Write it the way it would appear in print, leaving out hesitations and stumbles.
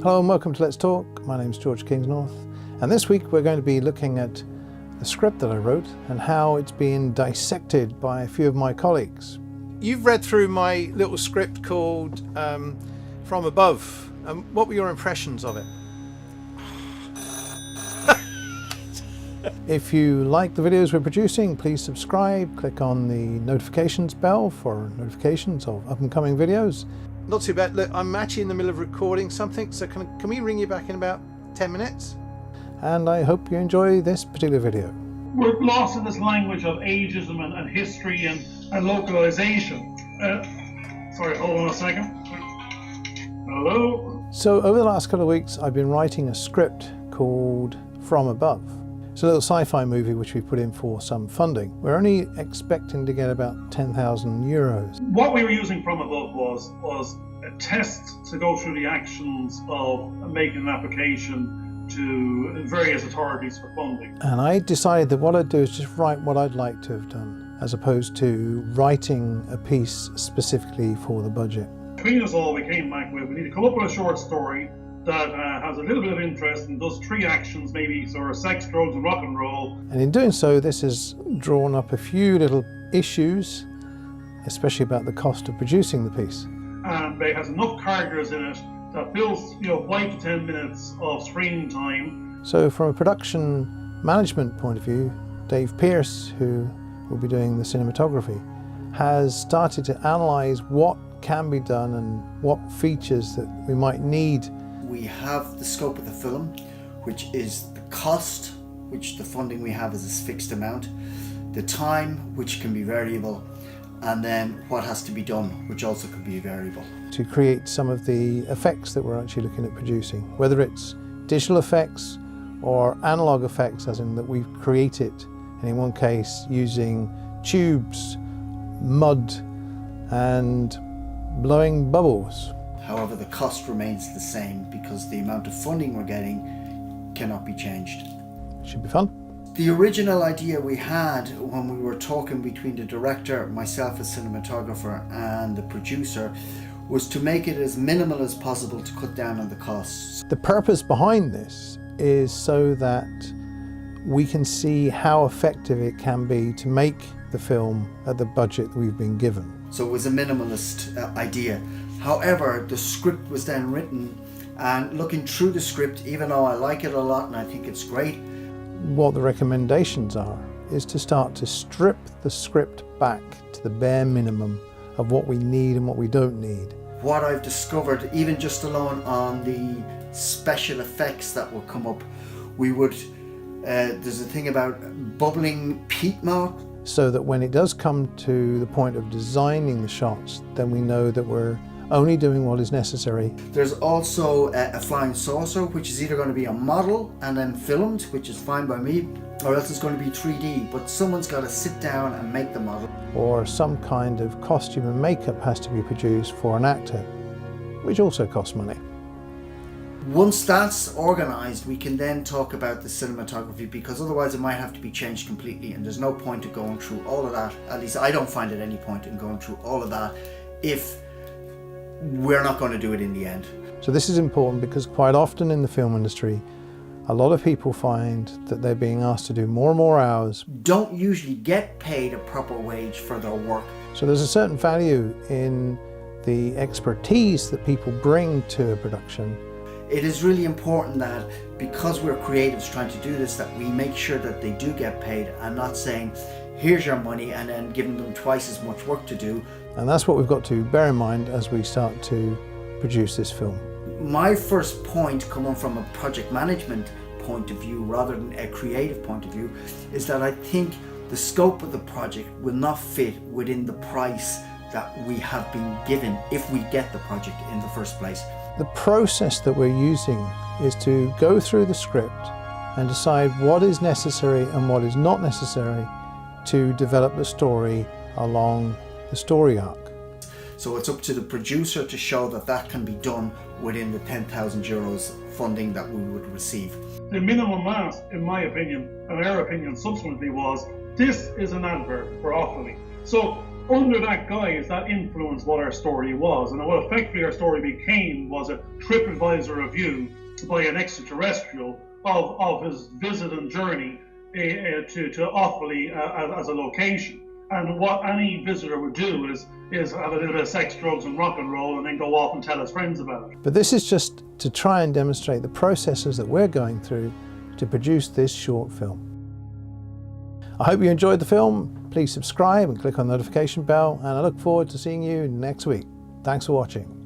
Hello and welcome to Let's Talk. My name's George Kingsnorth, and this week we're going to be looking at the script that I wrote and how it's been dissected by a few of my colleagues. You've read through my little script called From Above. What were your impressions of it? If you like the videos we're producing, please subscribe, click on the notifications bell for notifications of up and coming videos. Not too bad. Look, I'm actually in the middle of recording something, so can we ring you back in about 10 minutes? And I hope you enjoy this particular video. We're lost in this language of ageism and history and localization. Sorry, hold on a second. Hello? So over the last couple of weeks, I've been writing a script called From Above. It's a little sci-fi movie which we put in for some funding. We're only expecting to get about 10,000 euros. What we were using From Above was a test to go through the actions of making an application to various authorities for funding. And I decided that what I'd do is just write what I'd like to have done, as opposed to writing a piece specifically for the budget. Between us all, we came back with, we need to come up with a short story that has a little bit of interest and does three actions, maybe sort of sex, drugs and rock and roll. And in doing so, this has drawn up a few little issues, especially about the cost of producing the piece. And it has enough characters in it that fills 5 to 10 minutes of screen time. So from a production management point of view, Dave Pearce, who will be doing the cinematography, has started to analyse what can be done and what features that we might need. We have the scope of the film, which is the cost, which the funding we have is a fixed amount, the time, which can be variable, and then what has to be done, which also could be variable. To create some of the effects that we're actually looking at producing, whether it's digital effects or analog effects, as in that we've created, and in one case using tubes, mud and blowing bubbles. However, the cost remains the same because the amount of funding we're getting cannot be changed. Should be fun. The original idea we had when we were talking between the director, myself as cinematographer, and the producer was to make it as minimal as possible to cut down on the costs. The purpose behind this is so that we can see how effective it can be to make the film at the budget that we've been given. So it was a minimalist idea. However, the script was then written, and looking through the script, even though I like it a lot and I think it's great, what the recommendations are is to start to strip the script back to the bare minimum of what we need and what we don't need. What I've discovered, even just alone on the special effects that will come up, there's a thing about bubbling peat moss. So that when it does come to the point of designing the shots, then we know that we're only doing what is necessary. There's also a flying saucer, which is either going to be a model and then filmed, which is fine by me, or else it's going to be 3D, but someone's got to sit down and make the model. Or some kind of costume and makeup has to be produced for an actor, which also costs money. Once that's organised, we can then talk about the cinematography, because otherwise it might have to be changed completely, and there's no point in going through all of that. At least I don't find it any point in going through all of that if we're not going to do it in the end. So this is important because quite often in the film industry, a lot of people find that they're being asked to do more and more hours. Don't usually get paid a proper wage for their work. So there's a certain value in the expertise that people bring to a production. It is really important that because we're creatives trying to do this, that we make sure that they do get paid and not saying, here's your money, and then giving them twice as much work to do. And that's what we've got to bear in mind as we start to produce this film. My first point, coming from a project management point of view rather than a creative point of view, is that I think the scope of the project will not fit within the price that we have been given if we get the project in the first place. The process that we're using is to go through the script and decide what is necessary and what is not necessary to develop the story along the story arc. So it's up to the producer to show that that can be done within the 10,000 euros funding that we would receive. The minimum ask, in my opinion, and our opinion subsequently, was this is an advert for Offaly. So under that guise, that influenced what our story was. And what effectively our story became was a TripAdvisor review by an extraterrestrial of his visit and journey to Offaly as a location. And what any visitor would do is have a little bit of sex, drugs and rock and roll and then go off and tell his friends about it. But this is just to try and demonstrate the processes that we're going through to produce this short film. I hope you enjoyed the film. Please subscribe and click on the notification bell, and I look forward to seeing you next week. Thanks for watching.